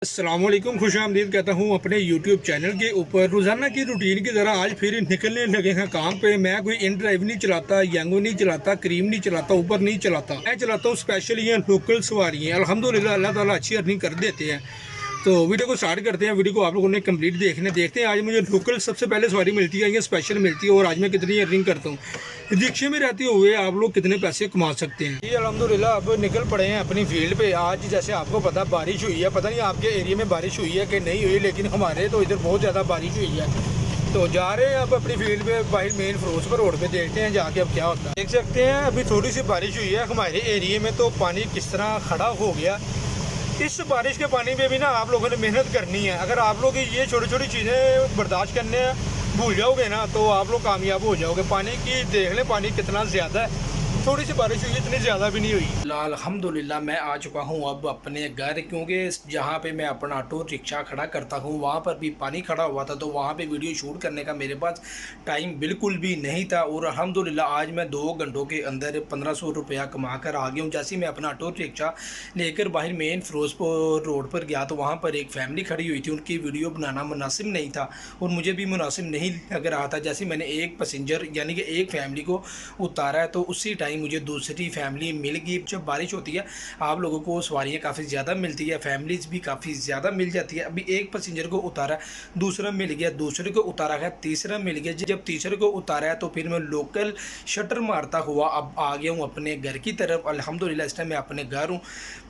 अस्सलामुअलैकुम, खुश आमदीद कहता हूँ अपने यूट्यूब चैनल के ऊपर। रोज़ाना की रूटीन की तरह आज फिर निकलने लगे हैं काम पे। मैं कोई इन ड्राइव नहीं चलाता, यंगो नहीं चलाता, क्रीम नहीं चलाता, ऊबर नहीं चलाता। मैं चलाता हूँ स्पेशल ये लोकल सवारियाँ। अल्हम्दुलिल्लाह अल्लाह ताला अच्छी अर्निंग कर देते हैं। तो वीडियो को स्टार्ट करते हैं। वीडियो को आप लोगों ने कंप्लीट देखते हैं आज मुझे लोकल सबसे पहले सवारी मिलती है या स्पेशल मिलती है और आज मैं कितनी अर्निंग करता हूँ। रिक्शे में रहते हुए आप लोग कितने पैसे कमा सकते हैं। ये अल्हम्दुलिल्लाह अब निकल पड़े हैं अपनी फील्ड पे। आज जैसे आपको पता बारिश हुई है, पता नहीं आपके एरिया में बारिश हुई है कि नहीं हुई, लेकिन हमारे तो इधर बहुत ज़्यादा बारिश हुई है। तो जा रहे हैं अब अपनी फील्ड पे बाहर मेन फिरोजपुर रोड पे, देखते हैं जाके अब क्या होता है। देख सकते हैं अभी थोड़ी सी बारिश हुई है हमारे एरिया में, तो पानी किस तरह खड़ा हो गया। इस बारिश के पानी में भी ना आप लोगों ने मेहनत करनी है। अगर आप लोग ये छोटी छोटी चीज़ें बर्दाश्त करने भूल जाओगे ना तो आप लोग कामयाब हो जाओगे। पानी की देख लें, पानी कितना ज़्यादा है। थोड़ी सी बारिश हुई, इतनी ज़्यादा भी नहीं हुई। अल्हम्दुलिल्लाह मैं आ चुका हूँ अब अपने घर, क्योंकि जहाँ पे मैं अपना ऑटो रिक्शा खड़ा करता हूँ वहाँ पर भी पानी खड़ा हुआ था। तो वहाँ पे वीडियो शूट करने का मेरे पास टाइम बिल्कुल भी नहीं था। और अल्हम्दुलिल्लाह आज मैं 2 घंटों के अंदर 1500 रुपया कमा कर आ गया हूँ। जैसे मैं अपना ऑटो रिक्शा लेकर बाहर मेन फिरोजपुर रोड पर गया तो वहाँ पर एक फैमिली खड़ी हुई थी। उनकी वीडियो बनाना मुनासिब नहीं था और मुझे भी मुनासिब नहीं लग रहा था। जैसे मैंने एक पैसेंजर यानी कि एक फैमिली को उतारा है तो उसी टाइम मुझे दूसरी फैमिली मिल गई। जब बारिश होती है आप लोगों को सवारियाँ काफ़ी ज़्यादा मिलती है, फैमिलीज भी काफ़ी ज़्यादा मिल जाती है। अभी एक पैसेंजर को उतारा, दूसरा मिल गया, दूसरे को उतारा है, तीसरा मिल गया। जब तीसरे को उतारा है तो फिर मैं लोकल शटर मारता हुआ अब आ गया हूँ अपने घर की तरफ। अल्हम्दुलिल्लाह इस टाइम मैं अपने घर हूँ।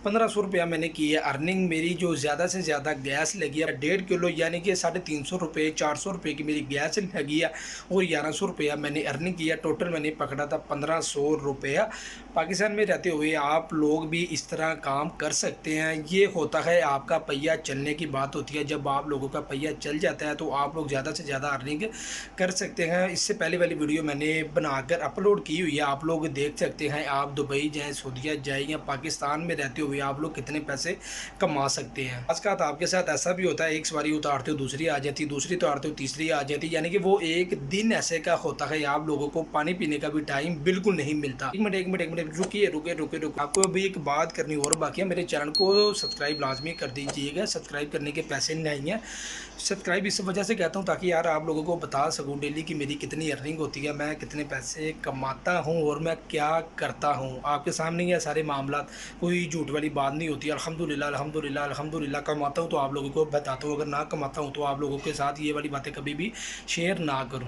1500 रुपया मैंने की है अर्निंग। मेरी जो ज़्यादा से ज़्यादा गैस लगी है 1.5 किलो यानी कि 350 रुपये, 400 रुपये की मेरी गैस लगी है और 1100 रुपया मैंने अर्निंग किया। टोटल मैंने पकड़ा था 1500 रुपया। पाकिस्तान में रहते हुए आप लोग भी इस तरह काम कर सकते हैं। ये होता है आपका पहिया चलने की बात होती है। जब आप लोगों का पहिया चल जाता है तो आप लोग ज़्यादा से ज़्यादा अर्निंग कर सकते हैं। इससे पहले वाली वीडियो मैंने बनाकर अपलोड की हुई है, आप लोग देख सकते हैं। आप दुबई जाएँ, सऊदीया जाएँ या पाकिस्तान में रहते हुए आप लोग कितने पैसे कमा सकते हैं। आजकल आपके साथ ऐसा भी होता है, एक सवारी उतारते हो दूसरी आ जाती, दूसरी उतारते हो तीसरी आ जाती, यानी कि वो एक दिन ऐसे का होता है आप लोगों को पानी पीने का भी टाइम बिल्कुल नहीं मिलता। एक मिनट रुकिए। आपको अभी एक बात करनी और बाकी है। मेरे चैनल को सब्सक्राइब लाजमी कर दीजिएगा। सब्सक्राइब करने के पैसे नहीं हैं। सब्सक्राइब इस वजह से कहता हूँ ताकि यार आप लोगों को बता सकूँ डेली की मेरी कितनी अर्निंग होती है, मैं कितने पैसे कमाता हूँ और मैं क्या करता हूँ। आपके सामने ये सारे मामला, कोई झूठ वाली बात नहीं होती। अल्हम्दुलिल्लाह कमाता हूँ तो आप लोगों को बताता हूँ, अगर ना कमाता हूँ तो आप लोगों के साथ ये वाली बातें कभी भी शेयर ना करूँ।